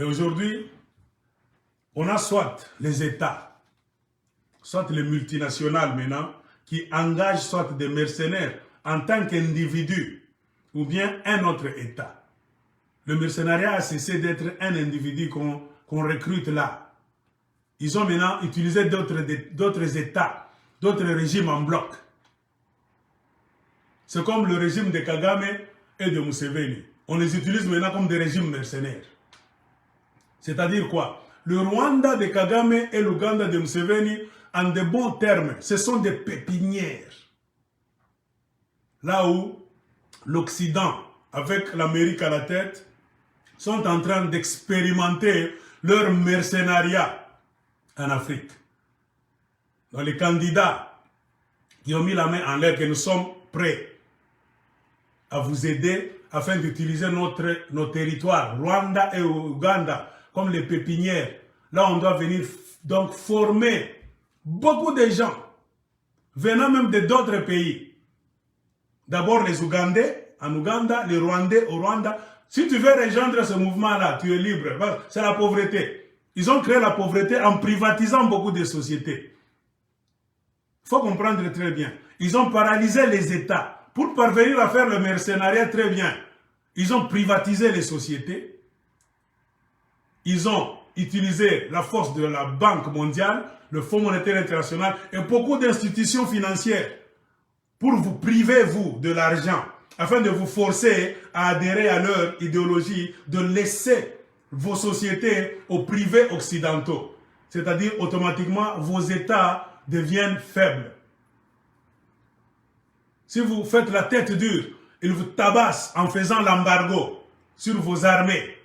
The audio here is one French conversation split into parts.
Et aujourd'hui, on a soit les États, soit les multinationales maintenant, qui engagent soit des mercenaires en tant qu'individus, ou bien un autre État. Le mercenariat a cessé d'être un individu qu'on recrute là. Ils ont maintenant utilisé d'autres États, d'autres régimes en bloc. C'est comme le régime de Kagame et de Museveni. On les utilise maintenant comme des régimes mercenaires. C'est-à-dire quoi? Le Rwanda de Kagame et l'Ouganda de Museveni, en de bons termes, ce sont des pépinières. Là où l'Occident, avec l'Amérique à la tête, sont en train d'expérimenter leur mercenariat en Afrique. Donc les candidats qui ont mis la main en l'air, que nous sommes prêts à vous aider afin d'utiliser nos territoires, Rwanda et Ouganda, comme les pépinières. Là, on doit venir donc former beaucoup de gens, venant même d'autres pays. D'abord les Ougandais en Ouganda, les Rwandais au Rwanda. Si tu veux rejoindre ce mouvement-là, tu es libre. C'est la pauvreté. Ils ont créé la pauvreté en privatisant beaucoup de sociétés. Il faut comprendre très bien. Ils ont paralysé les États. Pour parvenir à faire le mercenariat très bien, ils ont privatisé les sociétés. Ils ont utilisé la force de la Banque mondiale, le Fonds monétaire international et beaucoup d'institutions financières pour vous priver, vous, de l'argent, afin de vous forcer à adhérer à leur idéologie, de laisser vos sociétés aux privés occidentaux. C'est-à-dire, automatiquement, vos États deviennent faibles. Si vous faites la tête dure, ils vous tabassent en faisant l'embargo sur vos armées.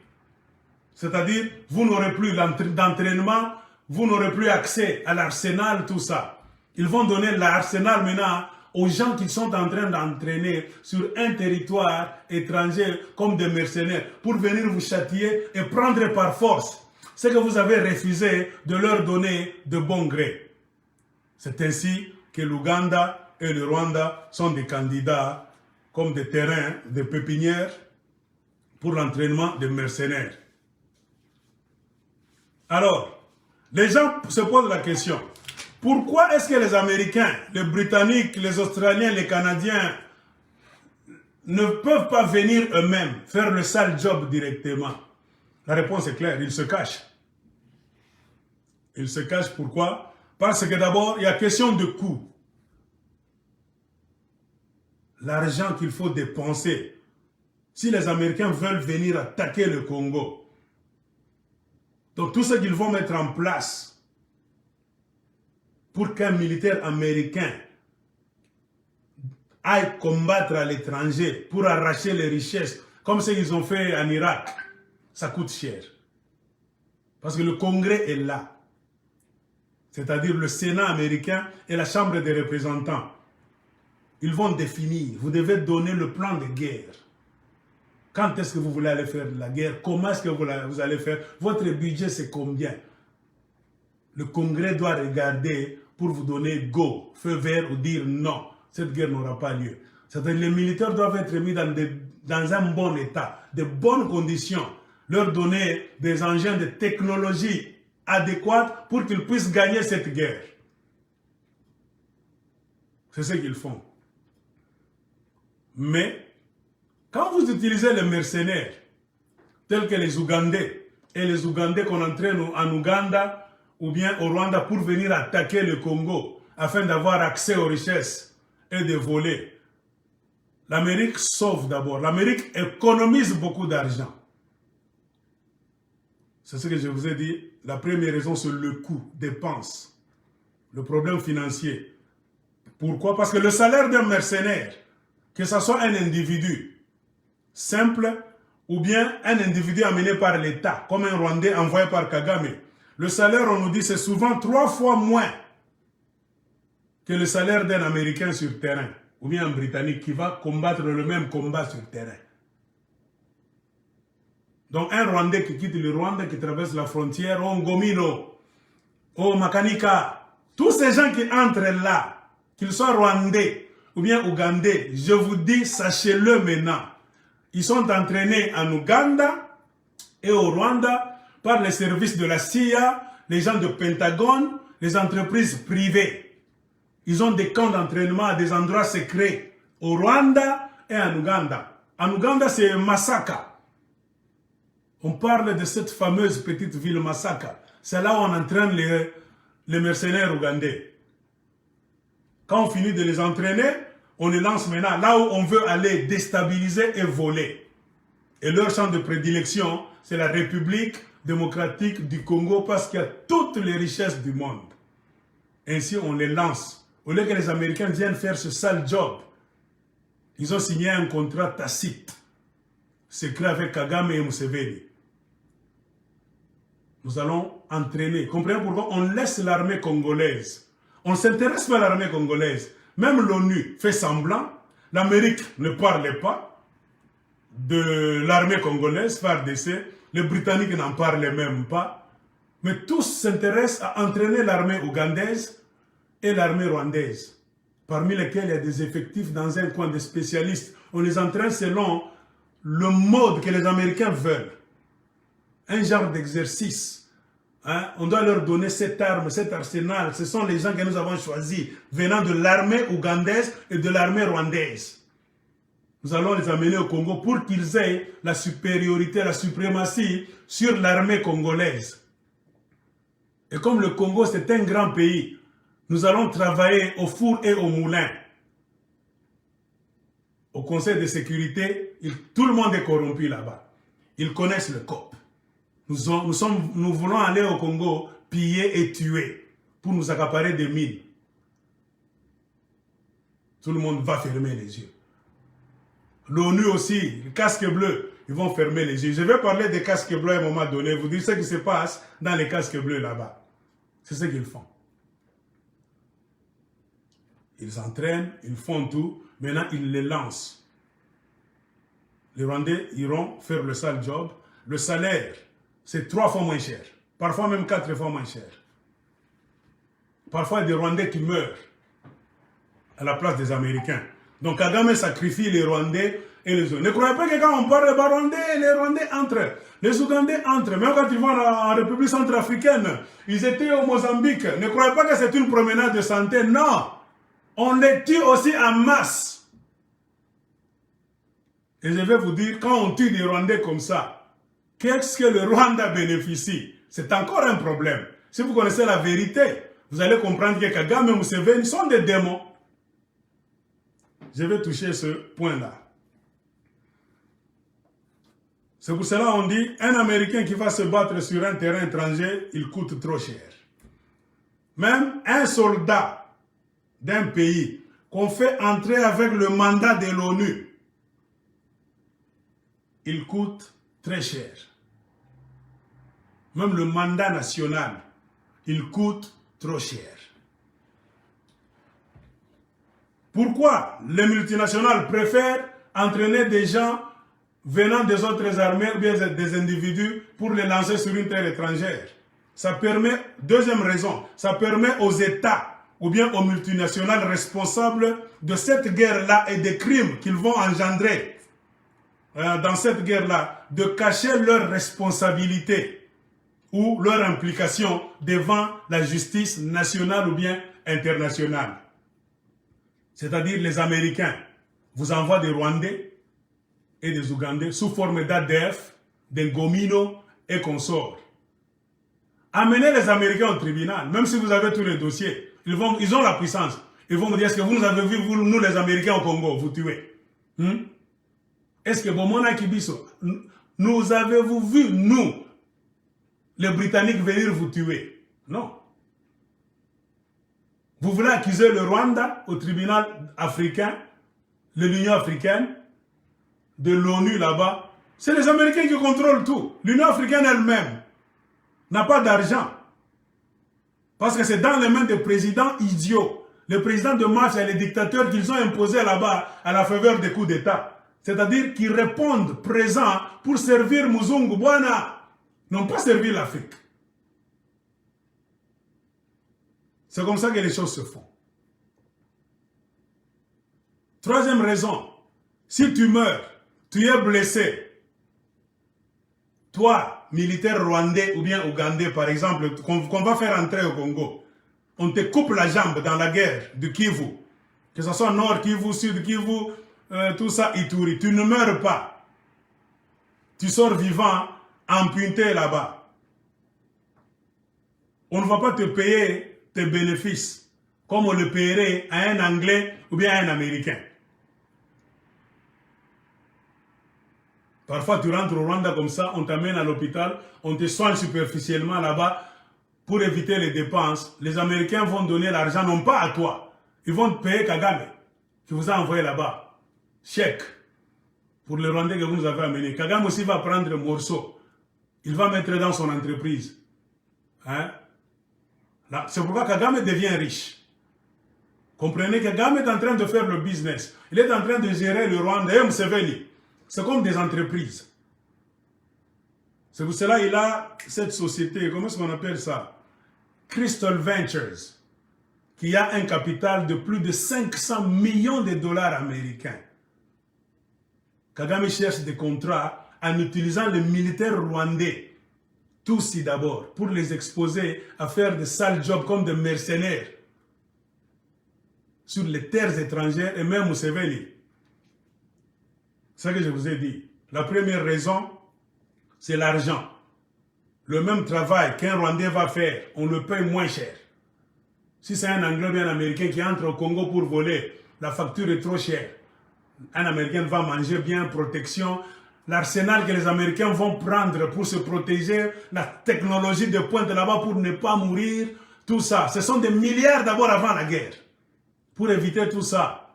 C'est-à-dire, vous n'aurez plus d'entraînement, vous n'aurez plus accès à l'arsenal, tout ça. Ils vont donner l'arsenal maintenant aux gens qui sont en train d'entraîner sur un territoire étranger comme des mercenaires pour venir vous châtier et prendre par force ce que vous avez refusé de leur donner de bon gré. C'est ainsi que l'Ouganda et le Rwanda sont des candidats comme des terrains, des pépinières pour l'entraînement des mercenaires. Alors, les gens se posent la question, pourquoi est-ce que les Américains, les Britanniques, les Australiens, les Canadiens ne peuvent pas venir eux-mêmes faire le sale job directement? La réponse est claire, ils se cachent. Ils se cachent pourquoi? Parce que d'abord, il y a question de coût. L'argent qu'il faut dépenser. Si les Américains veulent venir attaquer le Congo, donc tout ce qu'ils vont mettre en place pour qu'un militaire américain aille combattre à l'étranger pour arracher les richesses, comme ce qu'ils ont fait en Irak, ça coûte cher. Parce que le Congrès est là. C'est-à-dire le Sénat américain et la Chambre des représentants. Ils vont définir, vous devez donner le plan de guerre. Quand est-ce que vous voulez aller faire la guerre? Comment est-ce que vous allez faire? Votre budget, c'est combien? Le Congrès doit regarder pour vous donner go, feu vert ou dire non. Cette guerre n'aura pas lieu. C'est-à-dire les militaires doivent être mis dans un bon état, de bonnes conditions. Leur donner des engins de technologie adéquats pour qu'ils puissent gagner cette guerre. C'est ce qu'ils font. Mais, quand vous utilisez les mercenaires, tels que les Ougandais, et les Ougandais qu'on entraîne en Ouganda ou bien au Rwanda pour venir attaquer le Congo, afin d'avoir accès aux richesses et de voler, l'Amérique sauve d'abord. L'Amérique économise beaucoup d'argent. C'est ce que je vous ai dit. La première raison, c'est le coût, dépenses, le problème financier. Pourquoi? Parce que le salaire d'un mercenaire, que ce soit un individu simple ou bien un individu amené par l'État, comme un Rwandais envoyé par Kagame, le salaire, on nous dit, c'est souvent 3 fois moins que le salaire d'un Américain sur terrain, ou bien un Britannique qui va combattre le même combat sur terrain. Donc un Rwandais qui quitte le Rwanda, qui traverse la frontière, au Ngomino, au Makanika, tous ces gens qui entrent là, qu'ils soient Rwandais ou bien Ougandais, je vous dis, sachez-le maintenant, ils sont entraînés en Ouganda et au Rwanda par les services de la CIA, les gens de Pentagone, les entreprises privées. Ils ont des camps d'entraînement à des endroits secrets, au Rwanda et en Ouganda. En Ouganda, c'est Masaka. On parle de cette fameuse petite ville Masaka. C'est là où on entraîne les mercenaires ougandais. Quand on finit de les entraîner, on les lance maintenant là où on veut aller déstabiliser et voler. Et leur champ de prédilection, c'est la République démocratique du Congo parce qu'il y a toutes les richesses du monde. Ainsi, on les lance. Au lieu que les Américains viennent faire ce sale job, ils ont signé un contrat tacite, secret avec Kagame et Museveni. Nous allons entraîner. Comprenez pourquoi on laisse l'armée congolaise. On ne s'intéresse pas à l'armée congolaise. Même l'ONU fait semblant. L'Amérique ne parlait pas de l'armée congolaise, FARDC. Les Britanniques n'en parlaient même pas. Mais tous s'intéressent à entraîner l'armée ougandaise et l'armée rwandaise, parmi lesquels il y a des effectifs dans un coin de spécialistes. On les entraîne selon le mode que les Américains veulent. Un genre d'exercice. Hein? On doit leur donner cette arme, cet arsenal. Ce sont les gens que nous avons choisis, venant de l'armée ougandaise et de l'armée rwandaise. Nous allons les amener au Congo pour qu'ils aient la supériorité, la suprématie sur l'armée congolaise. Et comme le Congo, c'est un grand pays, nous allons travailler au four et au moulin. Au Conseil de sécurité, tout le monde est corrompu là-bas. Ils connaissent le COP. Nous voulons aller au Congo, piller et tuer, pour nous accaparer des mines. Tout le monde va fermer les yeux. L'ONU aussi, les casques bleus, ils vont fermer les yeux. Je vais parler des casques bleus à un moment donné, vous dire ce qui se passe dans les casques bleus là-bas. C'est ce qu'ils font. Ils entraînent, ils font tout, maintenant ils les lancent. Les Rwandais iront faire le sale job. Le salaire, c'est 3 fois moins cher, parfois même 4 fois moins cher. Parfois, il y a des Rwandais qui meurent à la place des Américains. Donc Kagame sacrifie les Rwandais et les autres. Ne croyez pas que quand on parle des Rwandais, les Rwandais entrent. Les Ougandais entrent. Même quand ils vont en République centrafricaine, ils étaient au Mozambique. Ne croyez pas que c'est une promenade de santé. Non. On les tue aussi en masse. Et je vais vous dire, quand on tue des Rwandais comme ça, qu'est-ce que le Rwanda bénéficie? C'est encore un problème. Si vous connaissez la vérité, vous allez comprendre que Kagame et Museveni sont des démons. Je vais toucher ce point-là. C'est pour cela qu'on dit, un Américain qui va se battre sur un terrain étranger, il coûte trop cher. Même un soldat d'un pays qu'on fait entrer avec le mandat de l'ONU, il coûte très cher. Même le mandat national, il coûte trop cher. Pourquoi les multinationales préfèrent entraîner des gens venant des autres armées ou bien des individus pour les lancer sur une terre étrangère? Ça permet, deuxième raison, ça permet aux États ou bien aux multinationales responsables de cette guerre-là et des crimes qu'ils vont engendrer dans cette guerre-là, de cacher leur responsabilité ou leur implication devant la justice nationale ou bien internationale. C'est-à-dire les Américains vous envoient des Rwandais et des Ougandais sous forme d'ADF, des Ngomino et consorts. Amenez les Américains au tribunal, même si vous avez tous les dossiers. Ils ont la puissance. Ils vont me dire, est-ce que vous nous avez vu, vous, nous les Américains au Congo, vous tuer? Est-ce que Bomona Kibiso, nous avez-vous vu, nous, les Britanniques, venir vous tuer? Non. Vous voulez accuser le Rwanda au tribunal africain, de l'Union africaine, de l'ONU là-bas. C'est les Américains qui contrôlent tout. L'Union africaine elle-même n'a pas d'argent. Parce que c'est dans les mains des présidents idiots. Les présidents de marche et les dictateurs qu'ils ont imposés là-bas à la faveur des coups d'État. C'est-à-dire qu'ils répondent présents pour servir Muzungu Bwana. N'ont pas servi l'Afrique. C'est comme ça que les choses se font. Troisième raison, si tu meurs, tu es blessé. Toi, là-bas, militaire rwandais ou bien ougandais, par exemple, qu'on va faire entrer au Congo, on te coupe la jambe dans la guerre de Kivu, que ce soit Nord Kivu, Sud Kivu, tout ça, Ituri, tu ne meurs pas. Tu sors vivant, amputé là-bas. On ne va pas te payer tes bénéfices comme on le paierait à un Anglais ou bien à un Américain. Parfois, tu rentres au Rwanda comme ça, on t'amène à l'hôpital, on te soigne superficiellement là-bas pour éviter les dépenses. Les Américains vont donner l'argent, non pas à toi. Ils vont te payer Kagame, qui vous a envoyé là-bas. Chèque pour le Rwandais que vous nous avez amené. Kagame aussi va prendre un morceau. Il va mettre dans son entreprise. Hein? C'est pourquoi Kagame devient riche. Comprenez, Kagame est en train de faire le business. Il est en train de gérer le Rwanda et Museveni. C'est comme des entreprises. C'est pour cela qu'il a cette société, comment est-ce qu'on appelle ça? Crystal Ventures, qui a un capital de plus de 500 millions de dollars américains. Kagame cherche des contrats en utilisant les militaires rwandais, tous d'abord, pour les exposer à faire des sales jobs comme des mercenaires sur les terres étrangères et même Museveni. C'est ce que je vous ai dit. La première raison, c'est l'argent. Le même travail qu'un Rwandais va faire, on le paye moins cher. Si c'est un Anglais ou un Américain qui entre au Congo pour voler, la facture est trop chère. Un Américain va manger bien, protection. L'arsenal que les Américains vont prendre pour se protéger, la technologie de pointe là-bas pour ne pas mourir, tout ça. Ce sont des milliards d'abord avant la guerre. Pour éviter tout ça,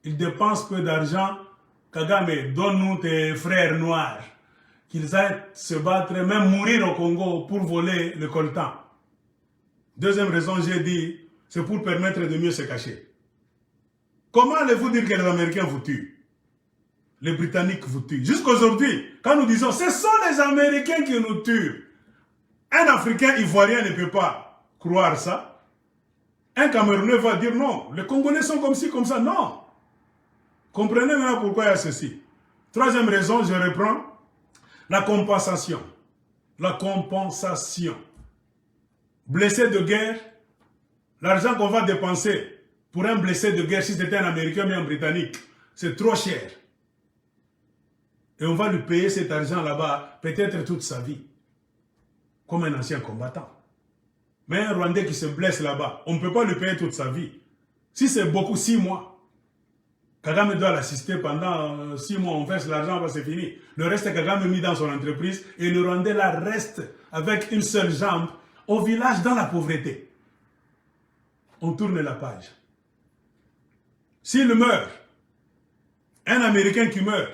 ils dépensent peu d'argent. Kagame, donne-nous tes frères noirs, qu'ils aillent se battre, même mourir au Congo pour voler le coltan. Deuxième raison, j'ai dit, c'est pour permettre de mieux se cacher. Comment allez-vous dire que les Américains vous tuent? Les Britanniques vous tuent. Jusqu'aujourd'hui, quand nous disons, ce sont les Américains qui nous tuent, un Africain ivoirien ne peut pas croire ça. Un Camerounais va dire non, les Congolais sont comme ci, comme ça. Non. Comprenez maintenant pourquoi il y a ceci. Troisième raison, je reprends, la compensation. La compensation. Blessé de guerre, l'argent qu'on va dépenser pour un blessé de guerre, si c'était un Américain ou un Britannique, c'est trop cher. Et on va lui payer cet argent là-bas, peut-être toute sa vie, comme un ancien combattant. Mais un Rwandais qui se blesse là-bas, on ne peut pas lui payer toute sa vie. Si c'est beaucoup, 6 mois. Kagame doit l'assister pendant 6 mois, on verse l'argent, c'est fini. Le reste, Kagame est mis dans son entreprise et le Rwandais là reste avec une seule jambe au village dans la pauvreté. On tourne la page. S'il meurt, un Américain qui meurt,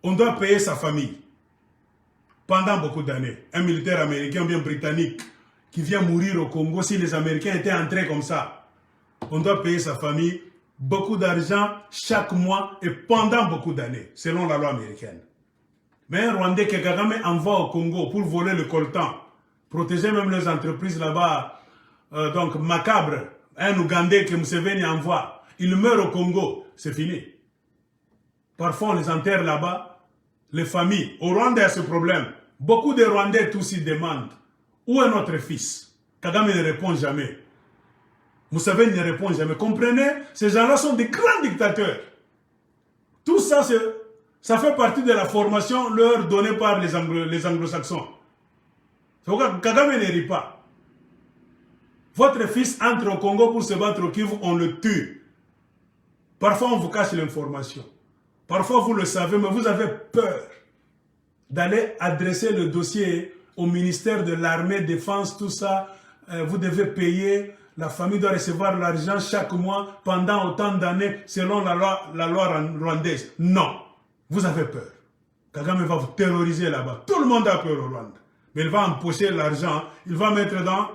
on doit payer sa famille pendant beaucoup d'années. Un militaire américain ou bien britannique qui vient mourir au Congo, si les Américains étaient entrés comme ça, on doit payer sa famille beaucoup d'argent chaque mois et pendant beaucoup d'années, selon la loi américaine. Mais un Rwandais que Kagame envoie au Congo pour voler le coltan, protéger même les entreprises là-bas, donc macabre, un Ougandais que Museveni envoie, il meurt au Congo, c'est fini. Parfois on les enterre là-bas, les familles. Au Rwanda, il y a ce problème. Beaucoup de Rwandais tous s'y demandent, où est notre fils? Kagame ne répond jamais. Museveni ne répond jamais. Comprenez, ces gens-là sont des grands dictateurs. Tout ça, ça fait partie de la formation leur donnée par les anglo-saxons. C'est pourquoi Kagame ne rit pas. Votre fils entre au Congo pour se battre au Kivu, on le tue. Parfois, on vous cache l'information. Parfois, vous le savez, mais vous avez peur d'aller adresser le dossier au ministère de l'armée, défense, tout ça. Vous devez payer. La famille doit recevoir l'argent chaque mois pendant autant d'années selon la loi rwandaise. Non, vous avez peur. Kagame va vous terroriser là-bas. Tout le monde a peur au Rwanda. Mais il va empocher l'argent, il va mettre dans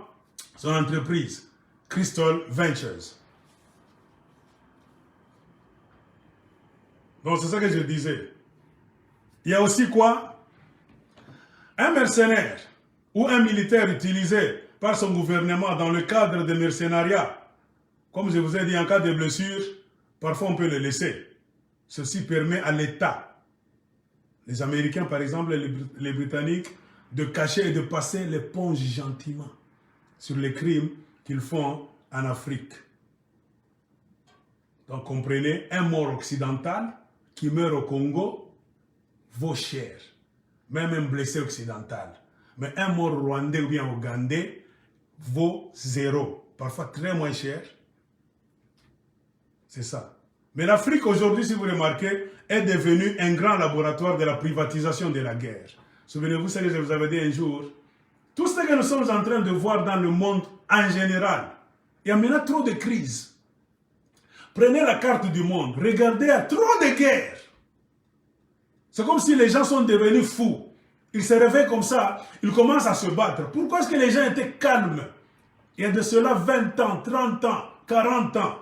son entreprise, Crystal Ventures. Donc c'est ça que je disais. Il y a aussi quoi? Un mercenaire ou un militaire utilisé par son gouvernement dans le cadre de mercenariat. Comme je vous ai dit, en cas de blessure, parfois on peut le laisser. Ceci permet à l'État, les Américains par exemple, les Britanniques, de cacher et de passer l'éponge gentiment sur les crimes qu'ils font en Afrique. Donc comprenez, un mort occidental qui meurt au Congo vaut cher, même un blessé occidental. Mais un mort rwandais ou bien ougandais vaut 0, parfois très moins cher. C'est ça. Mais l'Afrique aujourd'hui, si vous remarquez, est devenue un grand laboratoire de la privatisation de la guerre. Souvenez-vous ce que je vous avais dit un jour. Tout ce que nous sommes en train de voir dans le monde en général, il y a maintenant trop de crises. Prenez la carte du monde, regardez, il y a trop de guerres. C'est comme si les gens sont devenus fous. Ils se réveillent comme ça, ils commencent à se battre. Pourquoi est-ce que les gens étaient calmes? Il y a de cela 20 ans, 30 ans, 40 ans.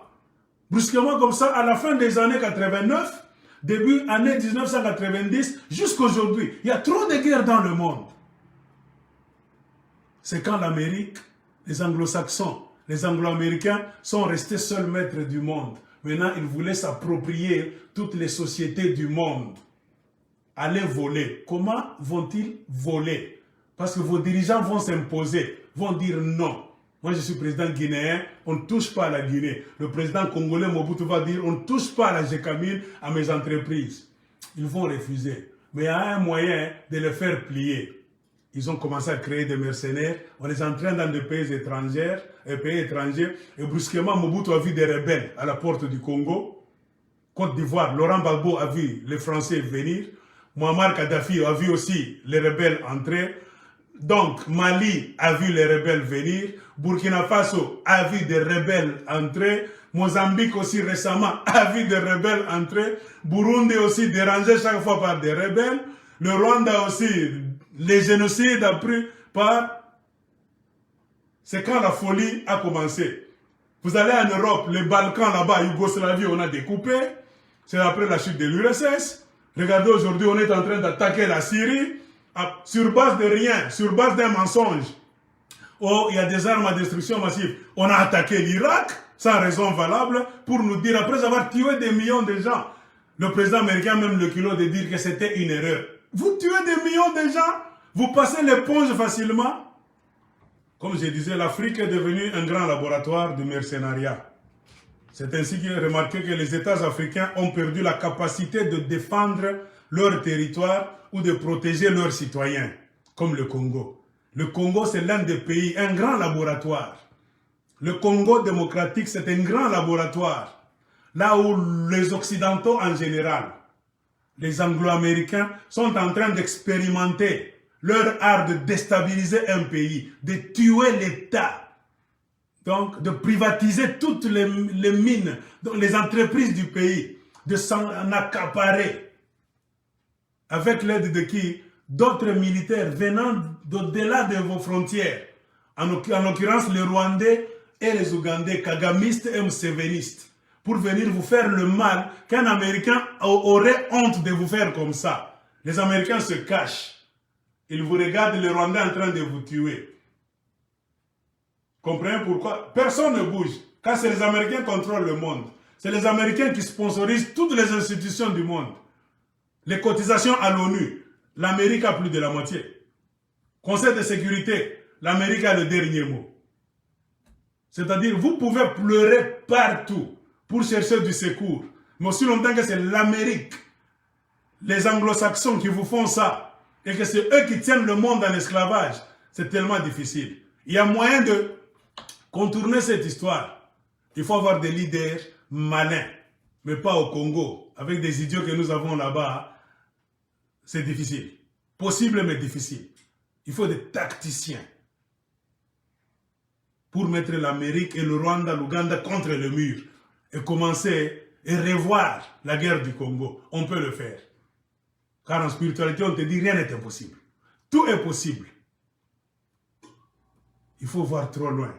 Brusquement comme ça, à la fin des années 89, début année 1990, jusqu'aujourd'hui, il y a trop de guerres dans le monde. C'est quand l'Amérique, les anglo-saxons, les anglo-américains sont restés seuls maîtres du monde. Maintenant, ils voulaient s'approprier toutes les sociétés du monde. Aller voler. Comment vont-ils voler? Parce que vos dirigeants vont s'imposer, vont dire non. Moi, je suis président guinéen, on ne touche pas à la Guinée. Le président congolais Mobutu va dire, on ne touche pas à la Gécamine, à mes entreprises. Ils vont refuser. Mais il y a un moyen de les faire plier. Ils ont commencé à créer des mercenaires. On les entraîne dans des pays étrangers, et brusquement, Mobutu a vu des rebelles à la porte du Congo. Côte d'Ivoire, Laurent Gbagbo a vu les Français venir. Muammar Kadhafi a vu aussi les rebelles entrer. Donc, Mali a vu les rebelles venir. Burkina Faso a vu des rebelles entrer. Mozambique aussi récemment a vu des rebelles entrer. Burundi aussi dérangé chaque fois par des rebelles. Le Rwanda aussi, les génocides appris par... C'est quand la folie a commencé. Vous allez en Europe, les Balkans là-bas, Yougoslavie, on a découpé. C'est après la chute de l'URSS. Regardez, aujourd'hui, on est en train d'attaquer la Syrie sur base de rien, sur base d'un mensonge. Oh, il y a des armes à destruction massive. On a attaqué l'Irak, sans raison valable, pour nous dire, après avoir tué des millions de gens, le président américain a même le culot de dire que c'était une erreur. Vous tuez des millions de gens, vous passez l'éponge facilement. Comme je disais, l'Afrique est devenue un grand laboratoire de mercenariat. C'est ainsi qu'il est remarqué que les États africains ont perdu la capacité de défendre leur territoire ou de protéger leurs citoyens, comme le Congo. Le Congo, c'est l'un des pays, un grand laboratoire. Le Congo démocratique, c'est un grand laboratoire. Là où les Occidentaux en général, les Anglo-Américains, sont en train d'expérimenter leur art de déstabiliser un pays, de tuer l'État. Donc, de privatiser toutes les mines, les entreprises du pays, de s'en accaparer. Avec l'aide de qui? D'autres militaires venant d'au-delà de vos frontières. En l'occurrence, les Rwandais et les Ougandais, kagamistes et msevenistes, pour venir vous faire le mal qu'un Américain aurait honte de vous faire comme ça. Les Américains se cachent. Ils vous regardent, les Rwandais en train de vous tuer. Comprenez pourquoi? Personne ne bouge. Car c'est les Américains qui contrôlent le monde. C'est les Américains qui sponsorisent toutes les institutions du monde. Les cotisations à l'ONU, l'Amérique a plus de la moitié. Conseil de sécurité, l'Amérique a le dernier mot. C'est-à-dire, vous pouvez pleurer partout pour chercher du secours. Mais aussi longtemps que c'est l'Amérique, les anglo-saxons qui vous font ça, et que c'est eux qui tiennent le monde en esclavage, c'est tellement difficile. Il y a moyen de contourner cette histoire. Il faut avoir des leaders malins, mais pas au Congo. Avec des idiots que nous avons là-bas, c'est difficile. Possible, mais difficile. Il faut des tacticiens pour mettre l'Amérique et le Rwanda, l'Ouganda contre le mur et commencer et revoir la guerre du Congo. On peut le faire. Car en spiritualité, on te dit rien n'est impossible. Tout est possible. Il faut voir trop loin.